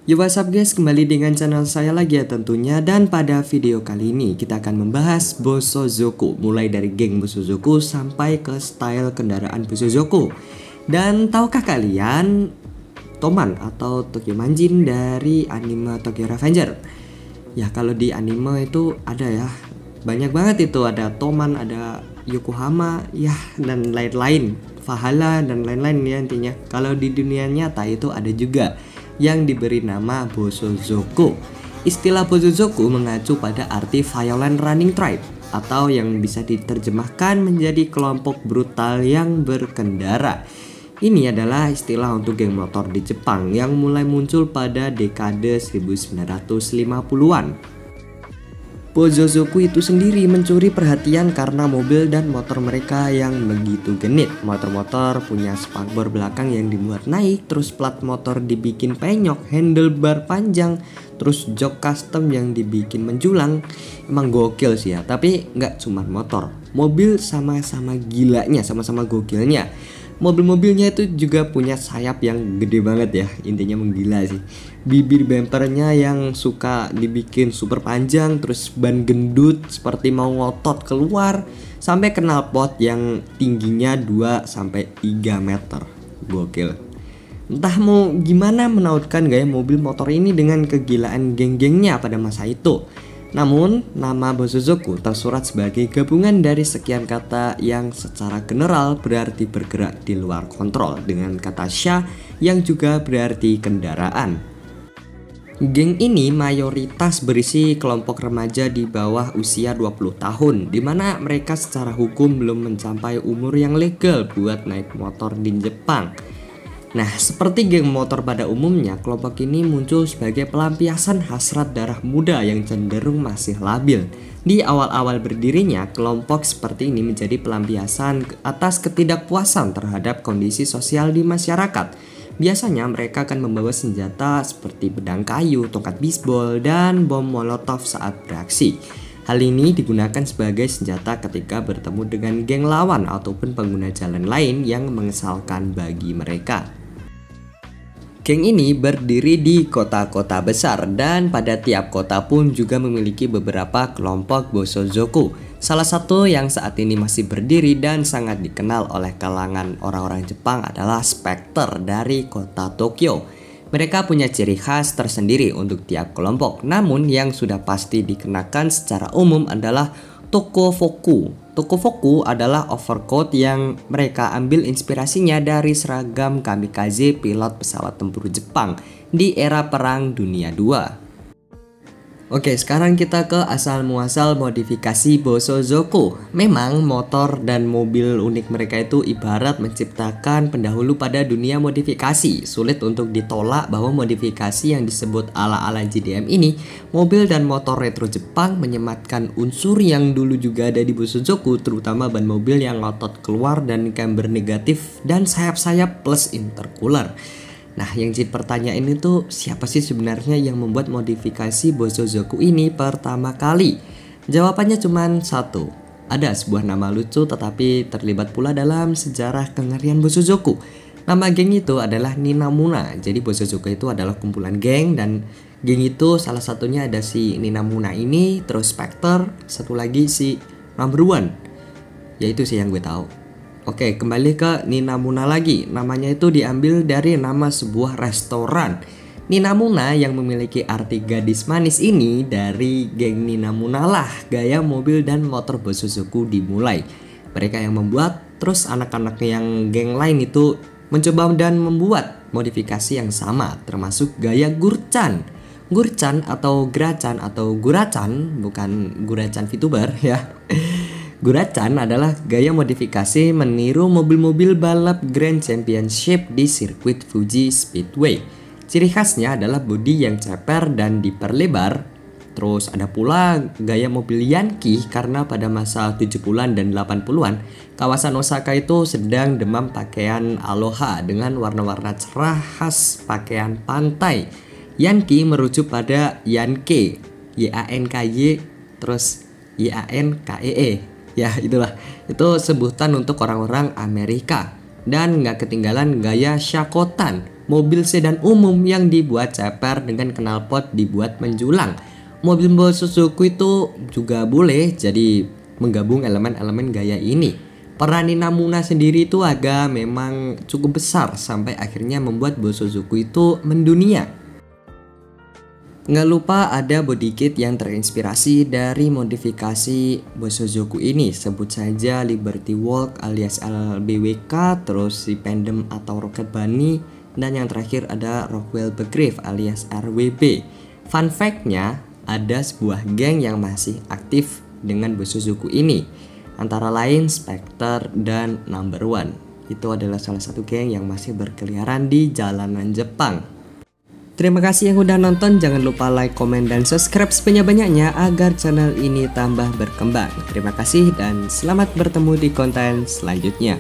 Yo, what's up guys, kembali dengan channel saya lagi ya tentunya. Dan pada video kali ini kita akan membahas Bosozoku, mulai dari geng Bosozoku sampai ke style kendaraan Bosozoku. Dan tahukah kalian Toman atau Tokyo Manjin dari anime Tokyo Revenger? Ya, kalau di anime itu ada ya, banyak banget itu, ada Toman, ada Yokohama, ya, dan lain-lain, Valhalla dan lain-lain ya intinya. Kalau di dunia nyata itu ada juga yang diberi nama Bosozoku. Istilah Bosozoku mengacu pada arti violent running tribe, atau yang bisa diterjemahkan menjadi kelompok brutal yang berkendara. Ini adalah istilah untuk geng motor di Jepang yang mulai muncul pada dekade 1950-an. Bosozoku itu sendiri mencuri perhatian karena mobil dan motor mereka yang begitu genit. Motor-motor punya spakbor belakang yang dibuat naik, terus plat motor dibikin penyok, handlebar panjang, terus jok custom yang dibikin menjulang. Emang gokil sih ya, tapi nggak cuma motor, mobil sama-sama gilanya, sama-sama gokilnya. Mobil-mobilnya itu juga punya sayap yang gede banget ya, intinya menggila sih. Bibir bempernya yang suka dibikin super panjang, terus ban gendut seperti mau ngotot keluar, sampai knalpot yang tingginya 2-3 meter. Gokil. Entah mau gimana menautkan gaya mobil motor ini dengan kegilaan geng-gengnya pada masa itu. Namun, nama Bosozoku tersurat sebagai gabungan dari sekian kata yang secara general berarti bergerak di luar kontrol, dengan kata sha yang juga berarti kendaraan. Geng ini mayoritas berisi kelompok remaja di bawah usia 20 tahun, di mana mereka secara hukum belum mencapai umur yang legal buat naik motor di Jepang. Nah, seperti geng motor pada umumnya, kelompok ini muncul sebagai pelampiasan hasrat darah muda yang cenderung masih labil. Di awal-awal berdirinya, kelompok seperti ini menjadi pelampiasan atas ketidakpuasan terhadap kondisi sosial di masyarakat. Biasanya mereka akan membawa senjata seperti pedang kayu, tongkat bisbol, dan bom molotov saat beraksi. Hal ini digunakan sebagai senjata ketika bertemu dengan geng lawan ataupun pengguna jalan lain yang mengesalkan bagi mereka. Geng ini berdiri di kota-kota besar, dan pada tiap kota pun juga memiliki beberapa kelompok Bosozoku. Salah satu yang saat ini masih berdiri dan sangat dikenal oleh kalangan orang-orang Jepang adalah Spectre dari kota Tokyo. Mereka punya ciri khas tersendiri untuk tiap kelompok, namun yang sudah pasti dikenakan secara umum adalah Tokofoku. Tokofoku adalah overcoat yang mereka ambil inspirasinya dari seragam kamikaze pilot pesawat tempur Jepang di era Perang Dunia II. Oke, sekarang kita ke asal muasal modifikasi Bosozoku. Memang motor dan mobil unik mereka itu ibarat menciptakan pendahulu pada dunia modifikasi. Sulit untuk ditolak bahwa modifikasi yang disebut ala-ala JDM ini, mobil dan motor retro Jepang, menyematkan unsur yang dulu juga ada di Bosozoku, terutama ban mobil yang ngotot keluar dan camber negatif dan sayap-sayap plus intercooler. Nah, yang jadi pertanyaan itu, siapa sih sebenarnya yang membuat modifikasi Bosozoku ini pertama kali? Jawabannya cuma satu. Ada sebuah nama lucu tetapi terlibat pula dalam sejarah kengerian Bosozoku. Nama geng itu adalah Ninamuna. Jadi Bosozoku itu adalah kumpulan geng, dan geng itu salah satunya ada si Ninamuna ini, terus Spectre, satu lagi si Number One. Ya itu sih yang gue tahu. Oke, kembali ke Ninamuna lagi. Namanya itu diambil dari nama sebuah restoran. Ninamuna yang memiliki arti gadis manis ini, dari geng Ninamuna lah gaya mobil dan motor Bosozoku dimulai. Mereka yang membuat, terus anak-anak yang geng lain itu mencoba dan membuat modifikasi yang sama, termasuk gaya Gurchan. Gurchan atau Grachan atau Gurachan, bukan Gurachan VTuber ya. Gurachan adalah gaya modifikasi meniru mobil-mobil balap Grand Championship di sirkuit Fuji Speedway. Ciri khasnya adalah bodi yang ceper dan diperlebar. Terus ada pula gaya mobil Yankee, karena pada masa 70-an dan 80-an, kawasan Osaka itu sedang demam pakaian aloha dengan warna-warna cerah khas pakaian pantai. Yankee merujuk pada Yankee, Y-A-N-K-Y, terus Y-A-N-K-E-E. Ya itulah, itu sebutan untuk orang-orang Amerika. Dan gak ketinggalan gaya Shakotan. mobil sedan umum yang dibuat ceper dengan knalpot dibuat menjulang. Mobil Bosozoku itu juga boleh jadi menggabung elemen-elemen gaya ini. Peran Inamuna sendiri itu agak memang cukup besar sampai akhirnya membuat Bosozoku itu mendunia. Nggak lupa ada body kit yang terinspirasi dari modifikasi Bosozoku ini. Sebut saja Liberty Walk alias LBWK, terus si Pendem atau Rocket Bunny, dan yang terakhir ada Rockwell Begrave alias RWB. Fun fact-nya, ada sebuah geng yang masih aktif dengan Bosozoku ini. Antara lain Spectre dan Number One. Itu adalah salah satu geng yang masih berkeliaran di jalanan Jepang. Terima kasih yang udah nonton, jangan lupa like, komen, dan subscribe sebanyak-banyaknya agar channel ini tambah berkembang. Terima kasih dan selamat bertemu di konten selanjutnya.